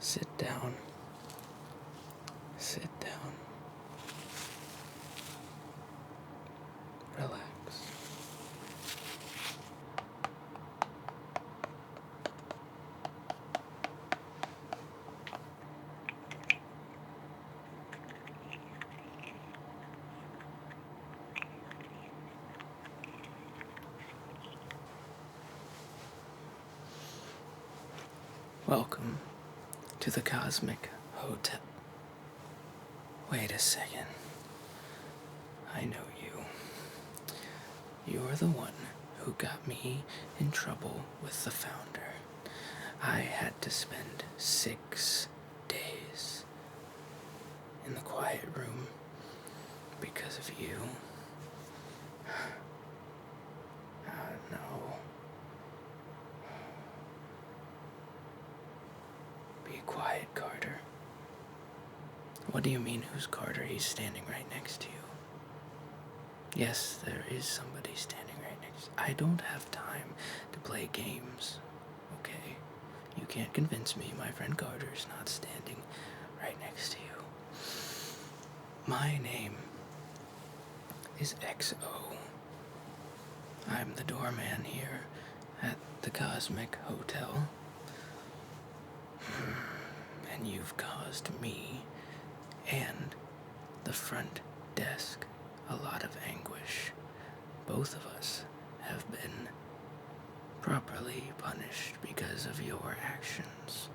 Sit down. Sit down. Relax. Welcome to the Cosmic Hotel. Wait a second. I know you. You're the one who got me in trouble with the founder. I had to spend 6 days in the quiet room because of you. No. Be quiet, Carter. What do you mean, who's Carter? He's standing right next to you. Yes, there is somebody standing right next. I don't have time to play games, okay? You can't convince me my friend Carter's not standing right next to you. My name is XO. I'm the doorman here at the Cosmic Hotel. And you've caused me and the front desk a lot of anguish. Both of us have been properly punished because of your actions.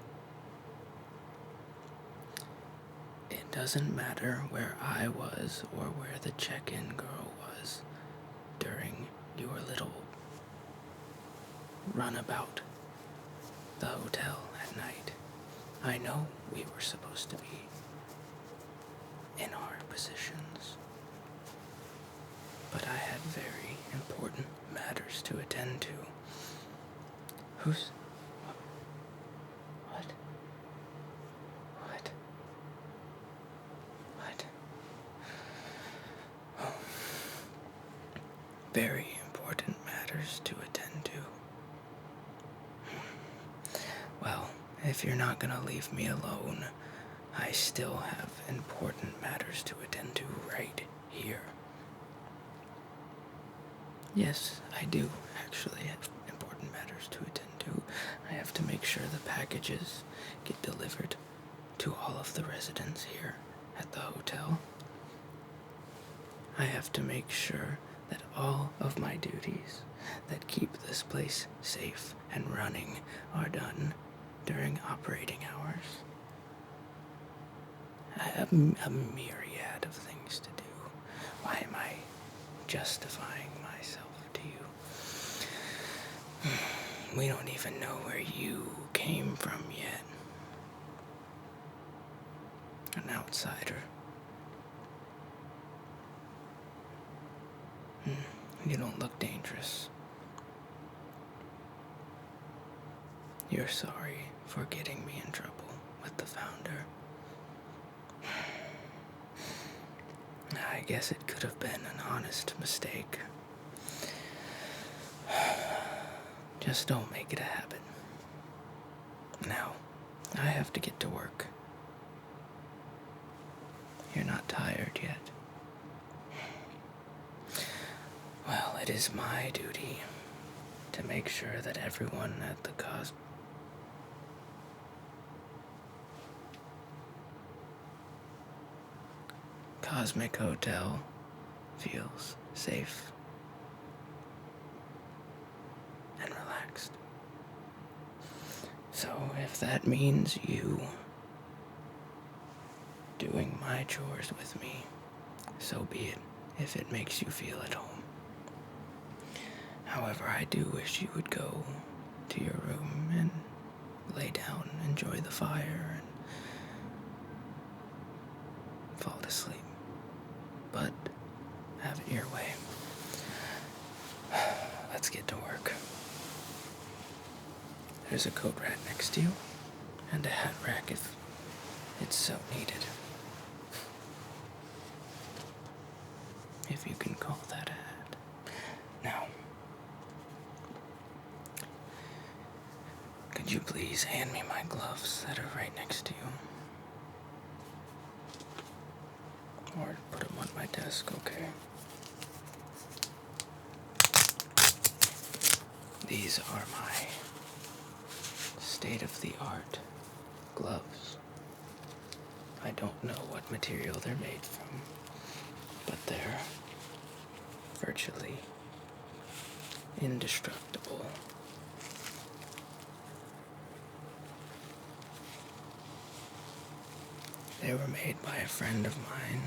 It doesn't matter where I was or where the check-in girl was during your little runabout the hotel at night. I know we were supposed to be in our positions, but I had very important matters to attend to. Who's... What? What? What? Oh. Very important matters to attend to. Well, if you're not gonna leave me alone, I still have important matters to attend to right here. Yes, I do actually have important matters to attend to. I have to make sure the packages get delivered to all of the residents here at the hotel. I have to make sure that all of my duties that keep this place safe and running are done during operating hours. I have a myriad of things to do. Why am I justifying myself to you? We don't even know where you came from yet. An outsider. You don't look dangerous. You're sorry for getting me in trouble with the founder. I guess it could have been an honest mistake. Just don't make it a habit. Now, I have to get to work. You're not tired yet. Well, it is my duty to make sure that everyone at the Cosmic Hotel feels safe and relaxed. So if that means you doing my chores with me, so be it, if it makes you feel at home. However, I do wish you would go to your room and lay down, enjoy the fire, and fall to sleep. But have it your way. Let's get to work. There's a coat rack next to you, and a hat rack if it's so needed. If you can call that a hat. Now, could you please hand me my gloves that are right next to you? Or put them on my desk, okay? These are my state-of-the-art gloves. I don't know what material they're made from, but they're virtually indestructible. They were made by a friend of mine.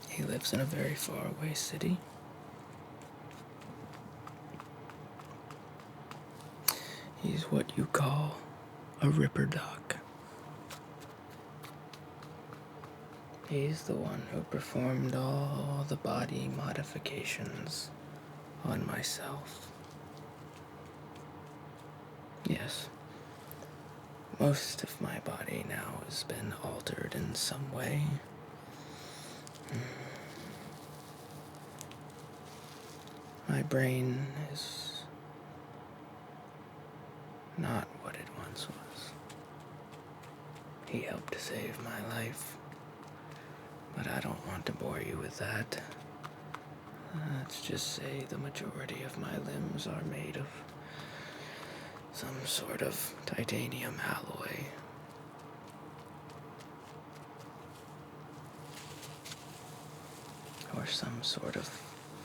He lives in a very far away city. He's what you call a ripper doc. He's the one who performed all the body modifications on myself. Yes, most of my body now has been altered in some way. My brain is not what it once was. He helped to save my life, but I don't want to bore you with that. Let's just say the majority of my limbs are made of some sort of titanium alloy. Or some sort of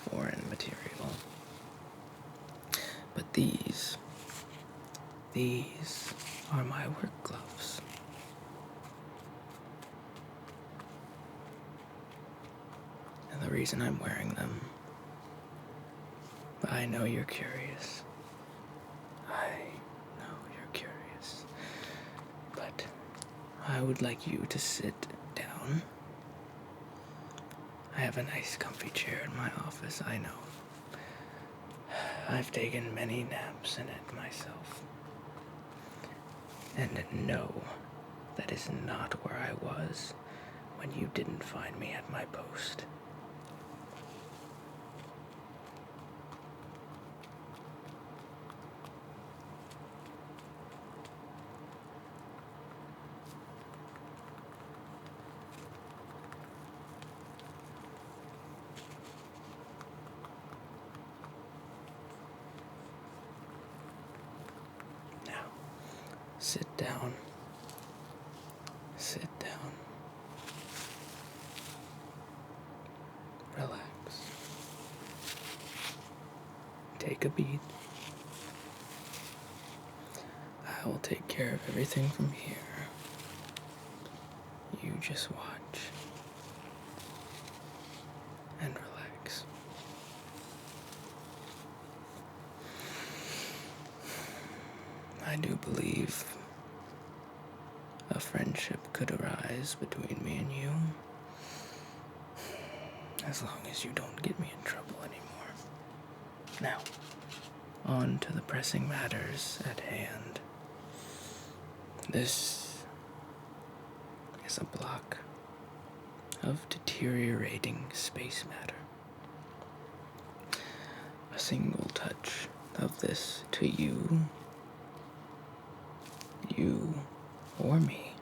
foreign material. But these are my work gloves. And the reason I'm wearing them, I know you're curious. But I would like you to sit down. I have a nice comfy chair in my office, I know. I've taken many naps in it myself. And no, that is not where I was when you didn't find me at my post. Sit down. Sit down. Relax. Take a beat. I will take care of everything from here. You just watch. And relax. I do believe a friendship could arise between me and you, as long as you don't get me in trouble anymore. Now, on to the pressing matters at hand. This is a block of deteriorating space matter. A single touch of this to you or me,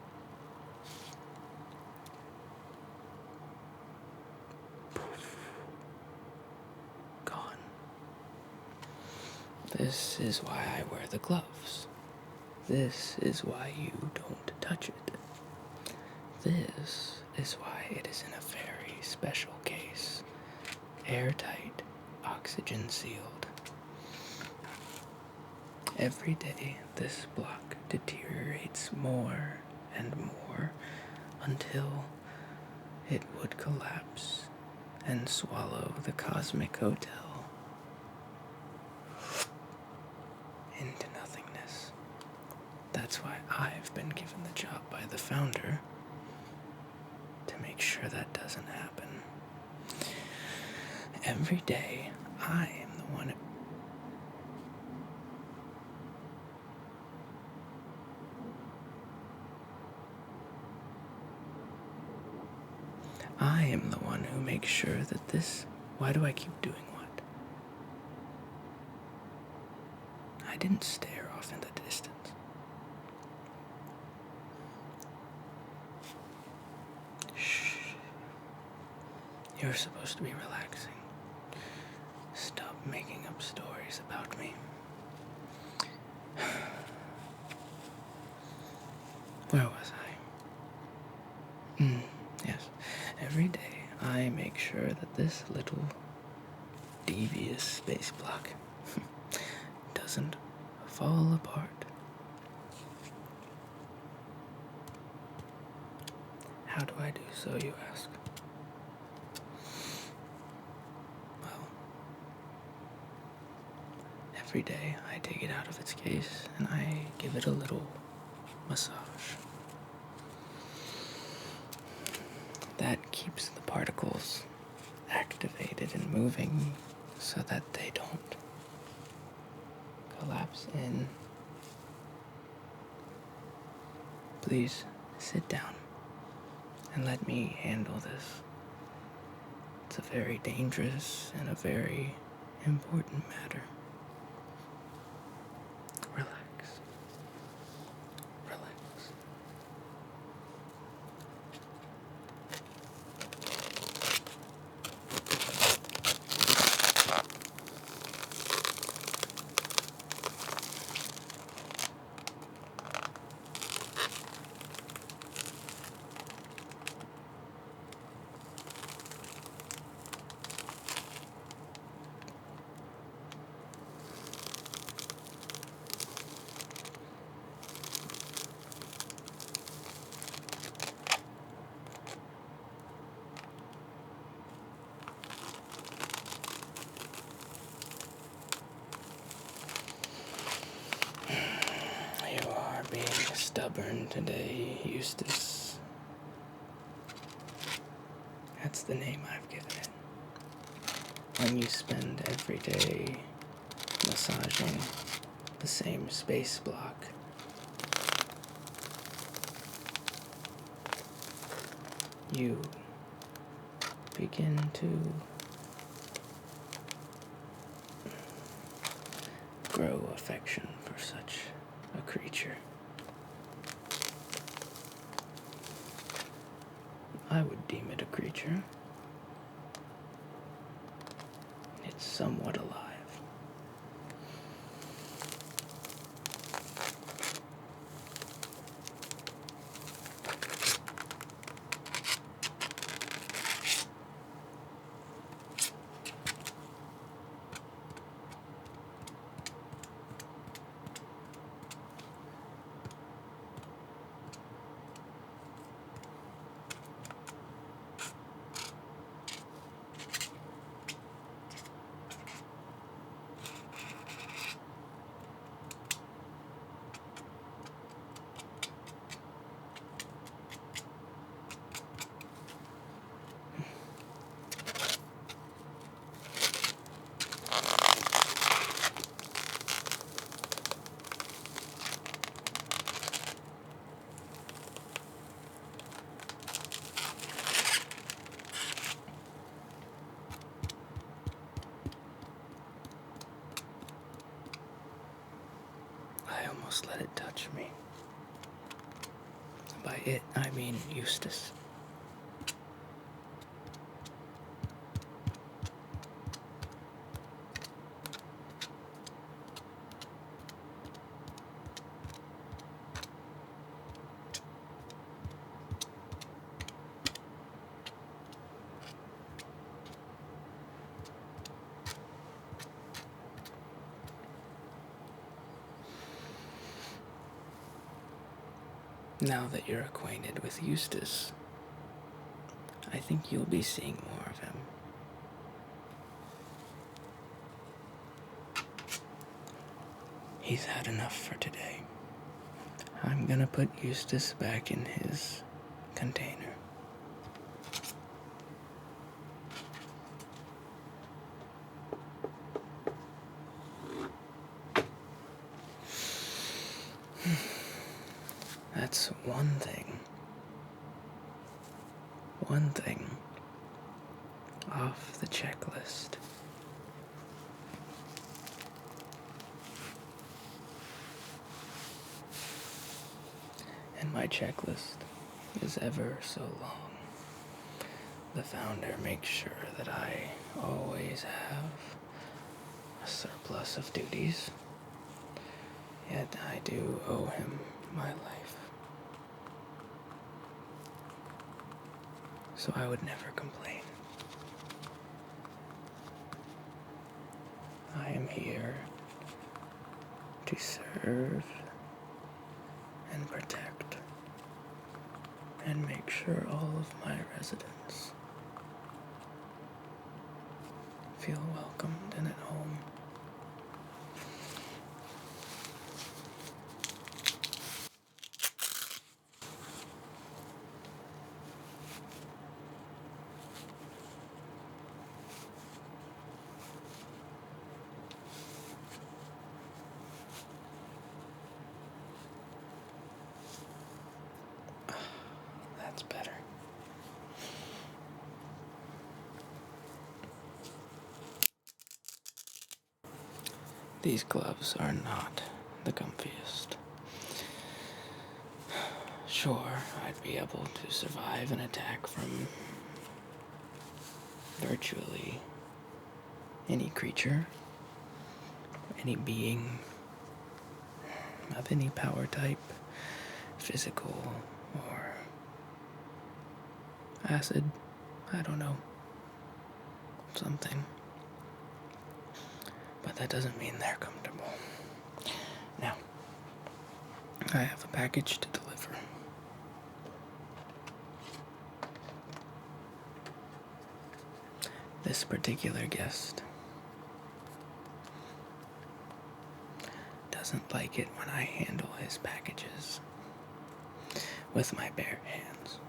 poof, gone. This is why I wear the gloves. This is why you don't touch it. This is why it is in a very special case, airtight, oxygen sealed. Every day, this block deteriorates more and more until it would collapse and swallow the cosmic hotel into nothingness. That's why I've been given the job by the founder to make sure that doesn't happen. Every day, I am the one who makes sure that this... Why do I keep doing what? I didn't stare off in the distance. Shh. You're supposed to be relaxing. Stop making up stories about me. Where was I? Yes. Every day I make sure that this little devious space block doesn't fall apart. How do I do so, you ask? Well, every day I take it out of its case and I give it a little massage. That keeps the particles activated and moving so that they don't collapse in. Please sit down and let me handle this. It's a very dangerous and a very important matter. Relax. Relax. You are being stubborn today, Eustace. That's the name I've given it. When you spend every day massaging the same space block, you begin to grow affection for such a creature. I would deem it a creature. It's somewhat alive. I almost let it touch me. By it, I mean Eustace. Now that you're acquainted with Eustace, I think you'll be seeing more of him. He's had enough for today. I'm gonna put Eustace back in his container. That's one thing. One thing off the checklist. my checklist is ever so long. The founder makes sure that I always have a surplus of duties, yet I do owe him my life. So I would never complain. I am here to serve and protect and make sure all of my residents feel welcomed and at home. That's better. These gloves are not the comfiest. Sure, I'd be able to survive an attack from virtually any creature, any being of any power type, physical or acid, I don't know, something. But that doesn't mean they're comfortable. Now, I have a package to deliver. This particular guest doesn't like it when I handle his packages with my bare hands.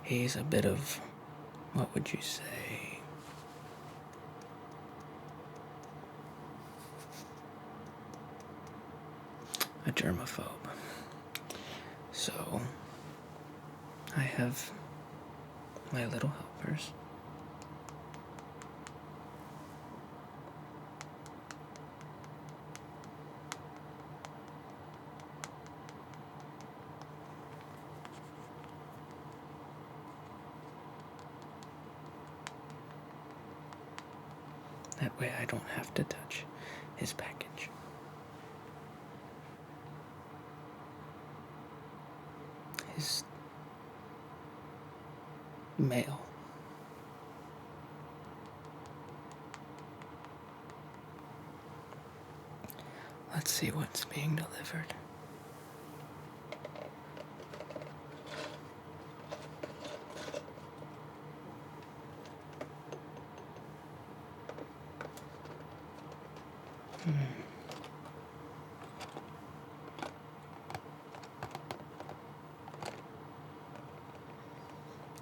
He's a bit of, what would you say, a germaphobe. So, I have my little helpers. That way I don't have to touch his package. His mail. Let's see what's being delivered.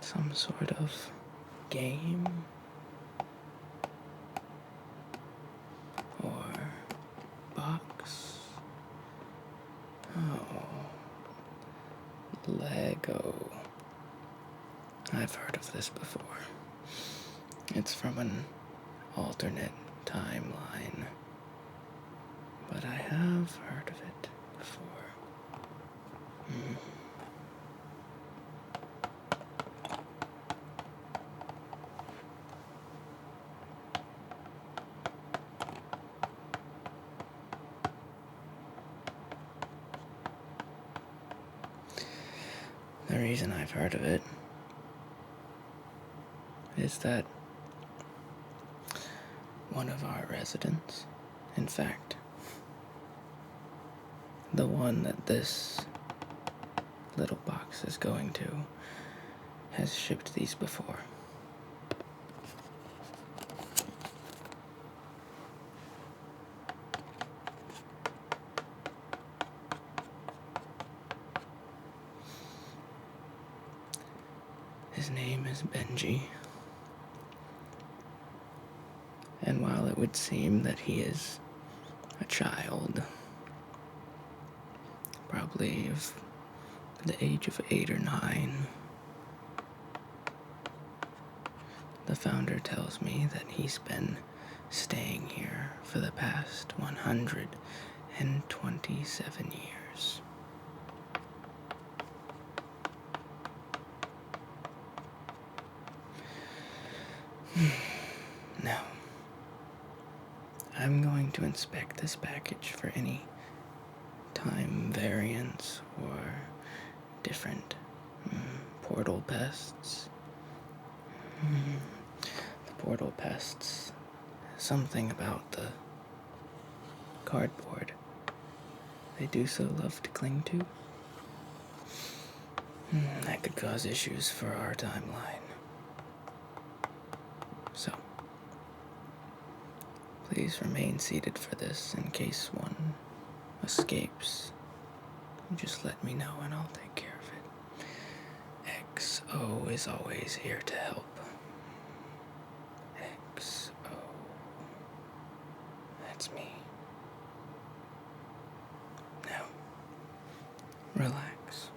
Some sort of game or box. Oh, Lego. I've heard of this before. It's from an alternate timeline, but I have heard of it before. The reason I've heard of it is that one of our residents, in fact, the one that this little box is going to, has shipped these before. His name is Benji. And while it would seem that he is a child, probably of the age of 8 or 9, the founder tells me that he's been staying here for the past 127 years. Now, I'm going to inspect this package for any time variants or different portal pests. The portal pests, something about the cardboard they do so love to cling to. That could cause issues for our timeline. So, please remain seated for this in case one escapes. Just let me know and I'll take care of it. XO is always here to help. XO. That's me. Now, relax.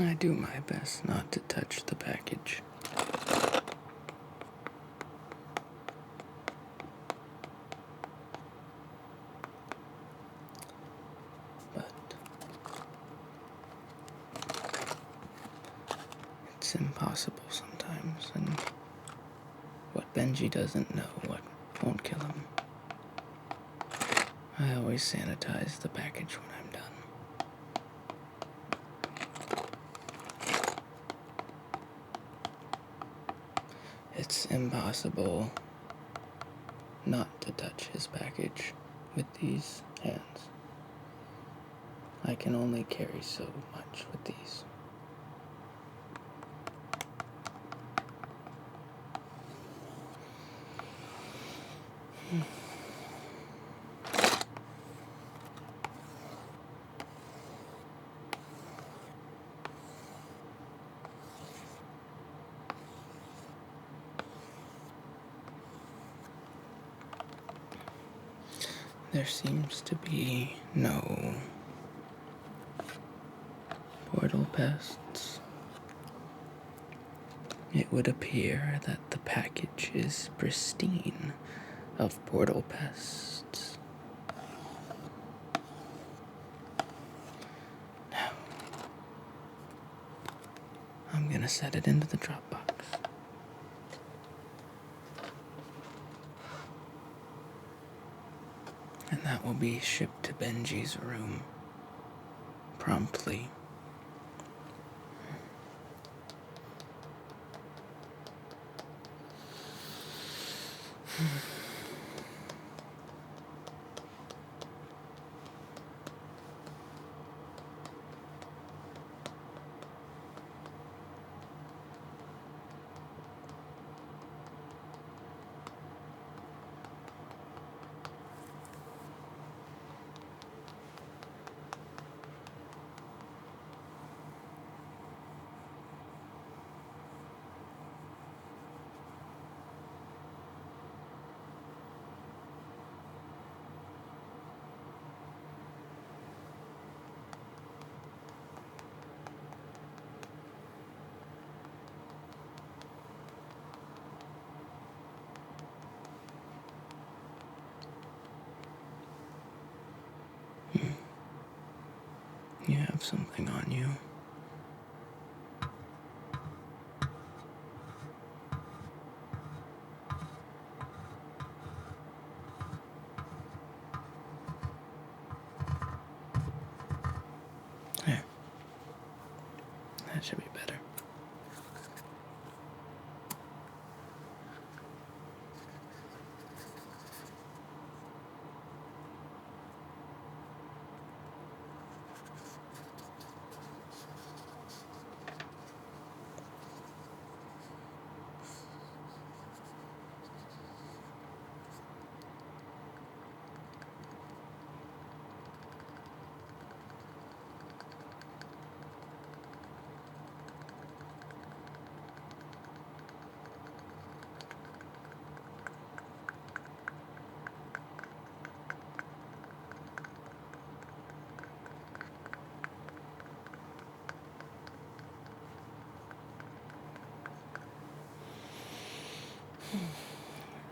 I do my best not to touch the package. But it's impossible sometimes, and what Benji doesn't know, what won't kill him. I always sanitize the package when I'm done. It's impossible not to touch his package with these hands. I can only carry so much with these. There seems to be no portal pests. It would appear that the package is pristine of portal pests. Now, I'm gonna set it into the Dropbox. And that will be shipped to Benji's room promptly. You have something on you. There. That should be better.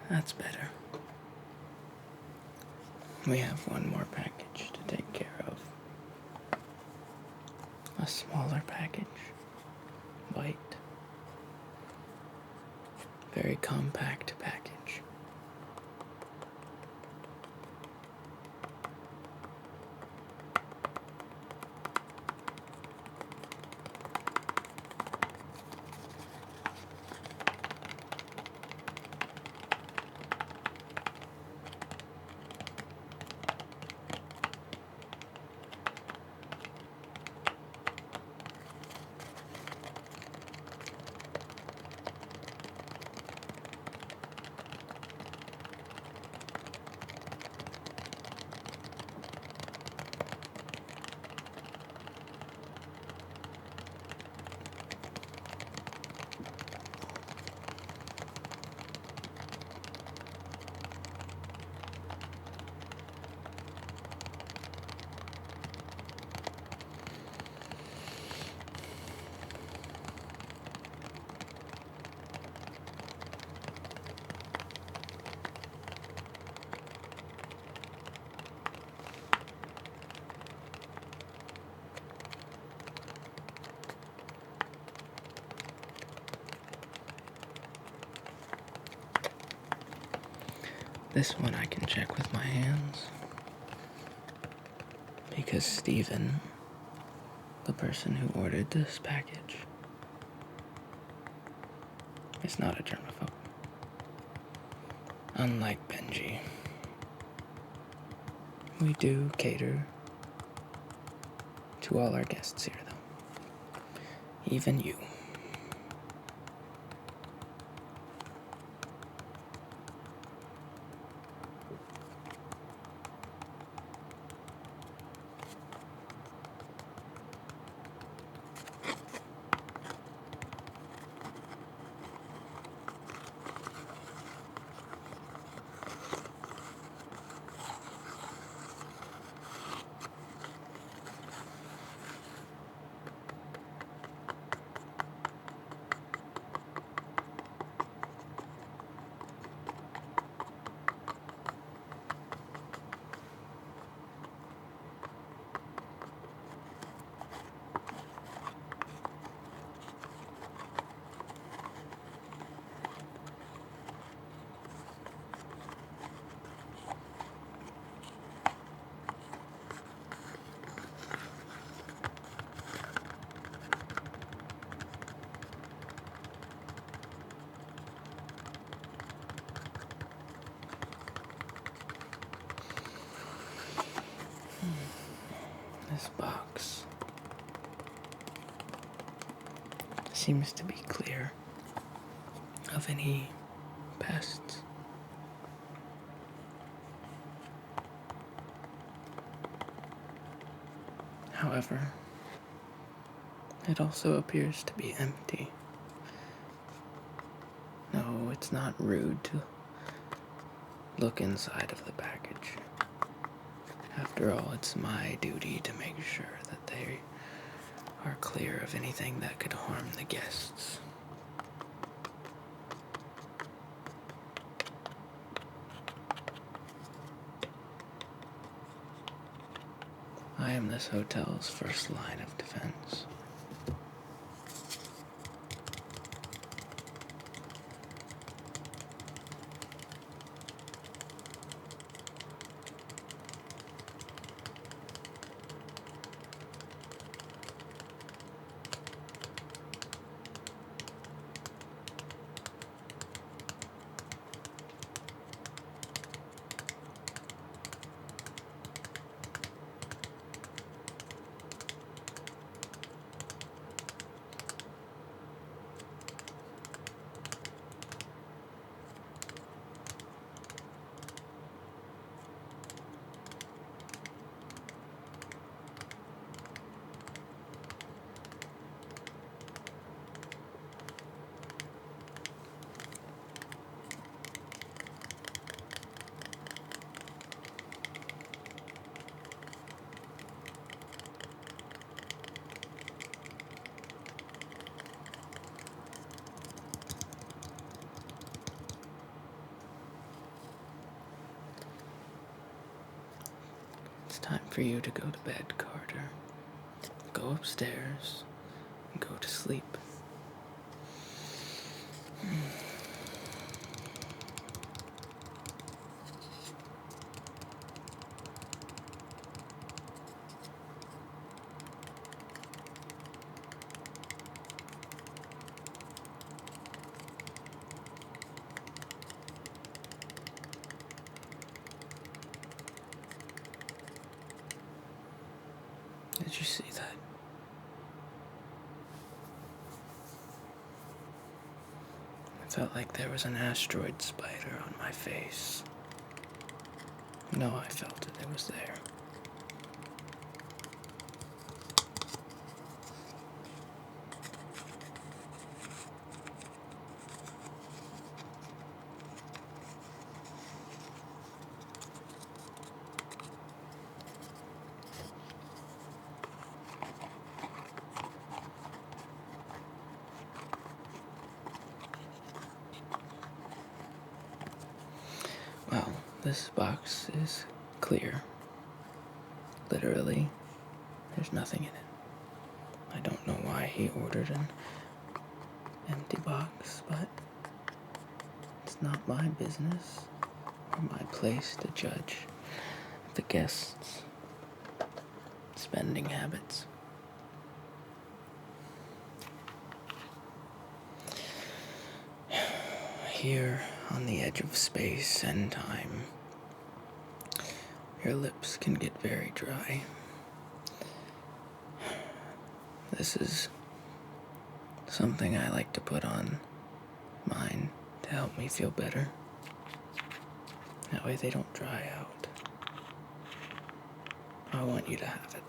That's better. We have one more package to take care of. A smaller package. White. Very compact package. This one I can check with my hands. Because Steven, the person who ordered this package, is not a germaphobe. Unlike Benji. We do cater to all our guests here, though. Even you. This box seems to be clear of any pests. However, it also appears to be empty. No, it's not rude to look inside of the package. After all, it's my duty to make sure that they are clear of anything that could harm the guests. I am this hotel's first line of defense. It's time for you to go to bed, Carter. Go upstairs and go to sleep. Did you see that? I felt like there was an asteroid spider on my face. No, I felt it. It was there. Well, this box is clear. Literally, there's nothing in it. I don't know why he ordered an empty box, but it's not my business or my place to judge the guests' spending habits. Here, on the edge of space and time, your lips can get very dry. This is something I like to put on mine to help me feel better. That way they don't dry out. I want you to have it.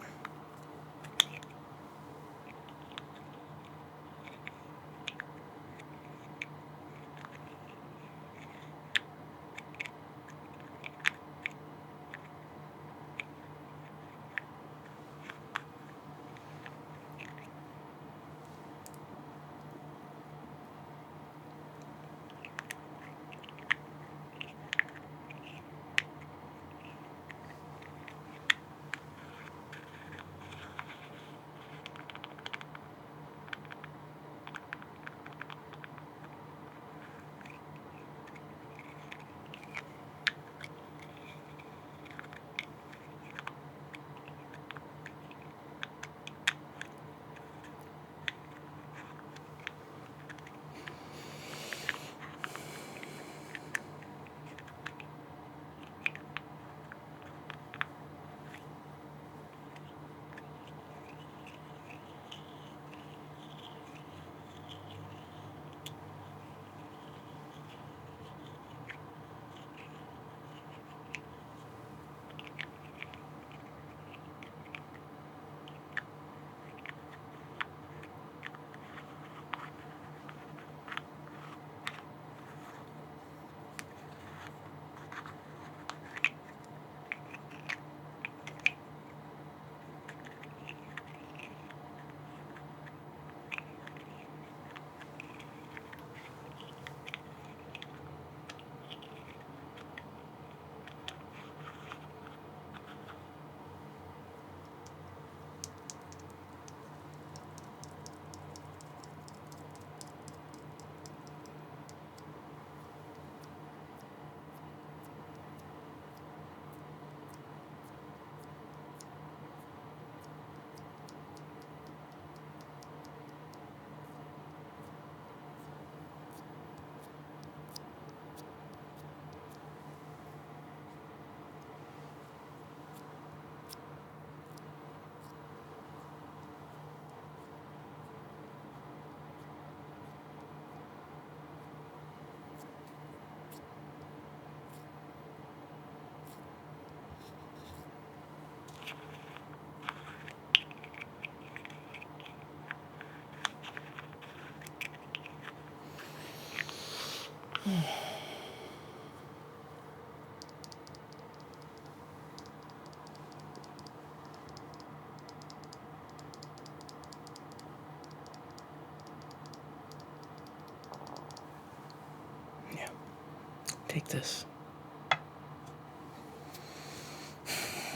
Take this.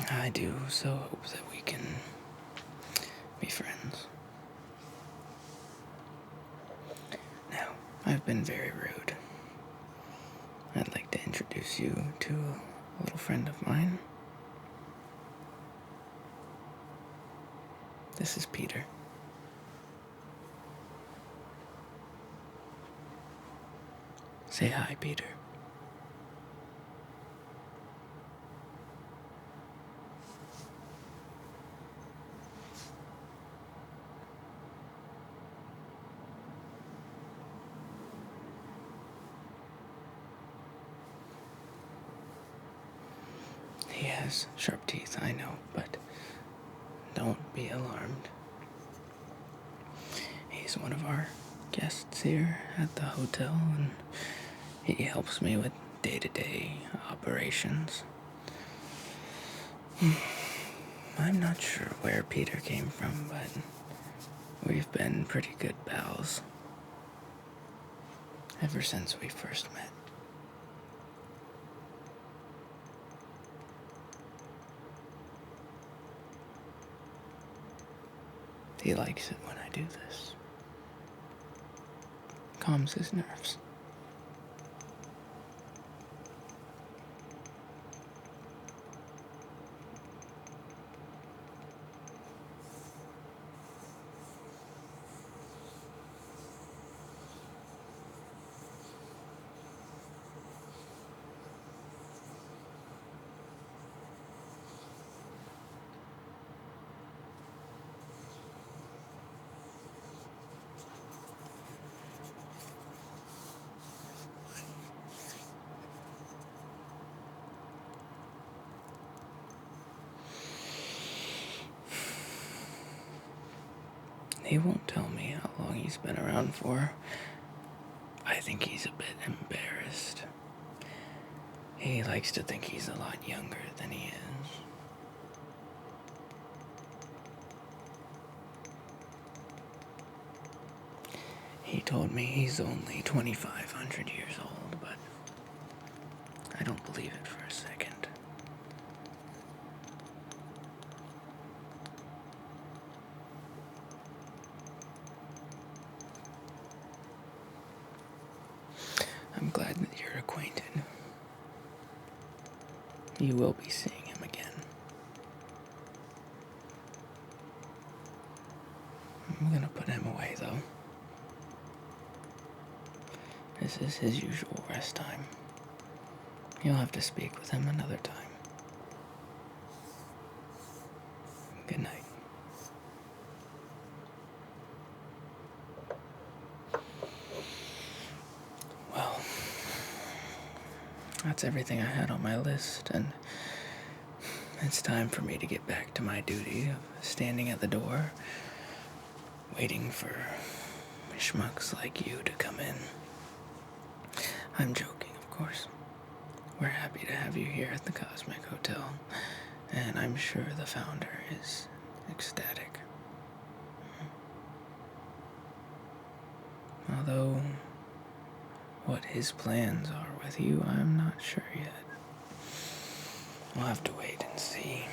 I do so hope that we can be friends. Now, I've been very rude. I'd like to introduce you to a little friend of mine. This is Peter. Say hi, Peter. He has sharp teeth, I know, but don't be alarmed. He's one of our guests here at the hotel, and he helps me with day-to-day operations. I'm not sure where Peter came from, but we've been pretty good pals ever since we first met. He likes it when I do this. Calms his nerves. He won't tell me how long he's been around for. I think he's a bit embarrassed. He likes to think he's a lot younger than he is. He told me he's only 2,500 years old, but I don't believe it for a second. I'm glad that you're acquainted. You will be seeing him again. I'm gonna put him away, though. This is his usual rest time. You'll have to speak with him another time. Good night. Well, that's everything I had on my list, and it's time for me to get back to my duty of standing at the door, waiting for schmucks like you to come in. I'm joking, of course. We're happy to have you here at the Cosmic Hotel, and I'm sure the founder is ecstatic. Although, what his plans are with you, I'm not sure yet. We'll have to wait and see.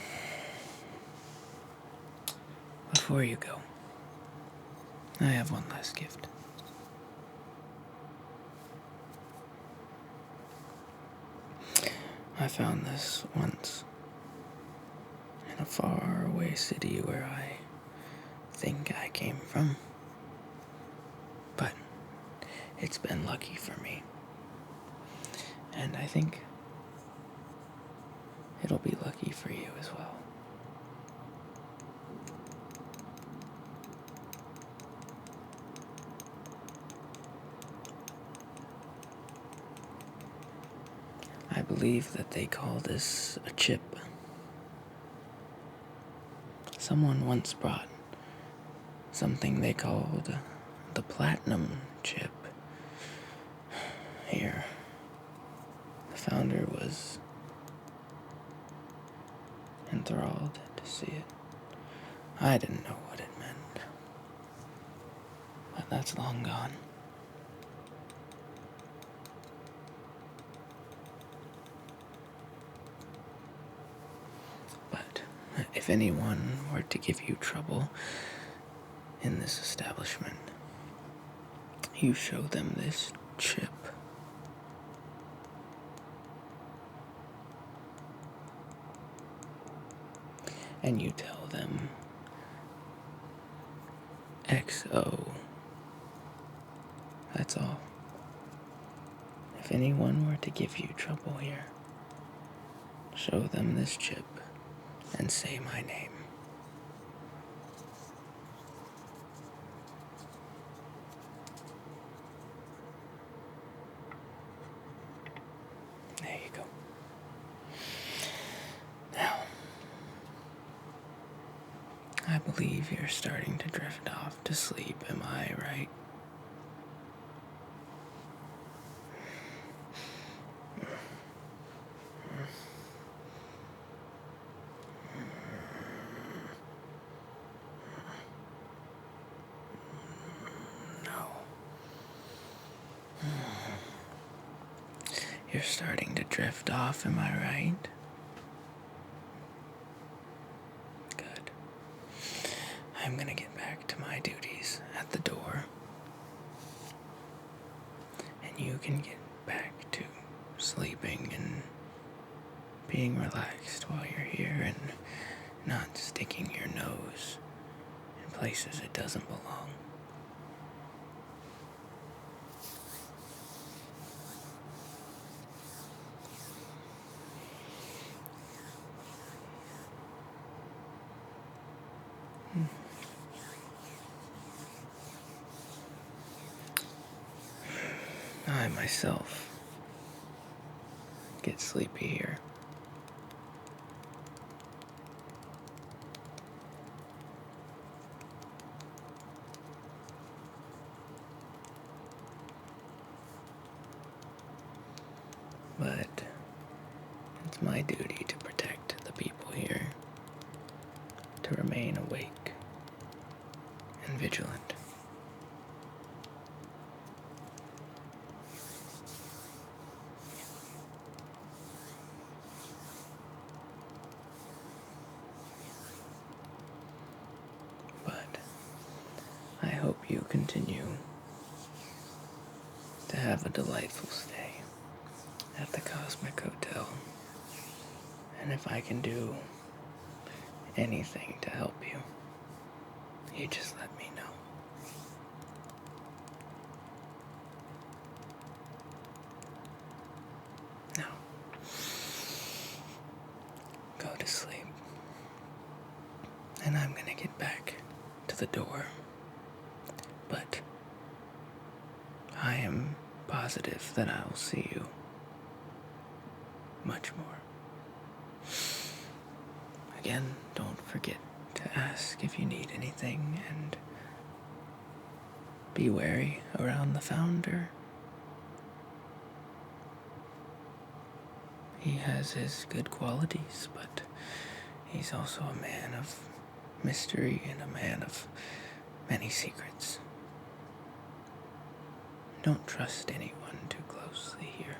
Before you go, I have one last gift. I found this once in a faraway city where I think I came from. But it's been lucky for me. And I think it'll be lucky for you as well. I believe that they call this a chip. Someone once brought something they called the platinum chip here. The founder was enthralled to see it. I didn't know what it meant, but that's long gone. If anyone were to give you trouble in this establishment, you show them this chip. And you tell them XO. That's all. If anyone were to give you trouble here, show them this chip and say my name. There you go. Now, I believe you're starting to drift off to sleep, am I right? You're starting to drift off, am I right? Good. I'm gonna get back to my duties at the door. And you can get back to sleeping and being relaxed while you're here and not sticking your nose in places it doesn't belong. I myself get sleepy here. But it's my duty to protect the people here, to remain awake and vigilant. But I hope you continue to have a delightful stay at the Cosmic Hotel. And if I can do anything to help you, you just let me know. Now, go to sleep. And I'm gonna get back to the door. But I am positive that I will see you much more. Again, don't forget to ask if you need anything, and be wary around the founder. He has his good qualities, but he's also a man of mystery and a man of many secrets. Don't trust anyone too closely here.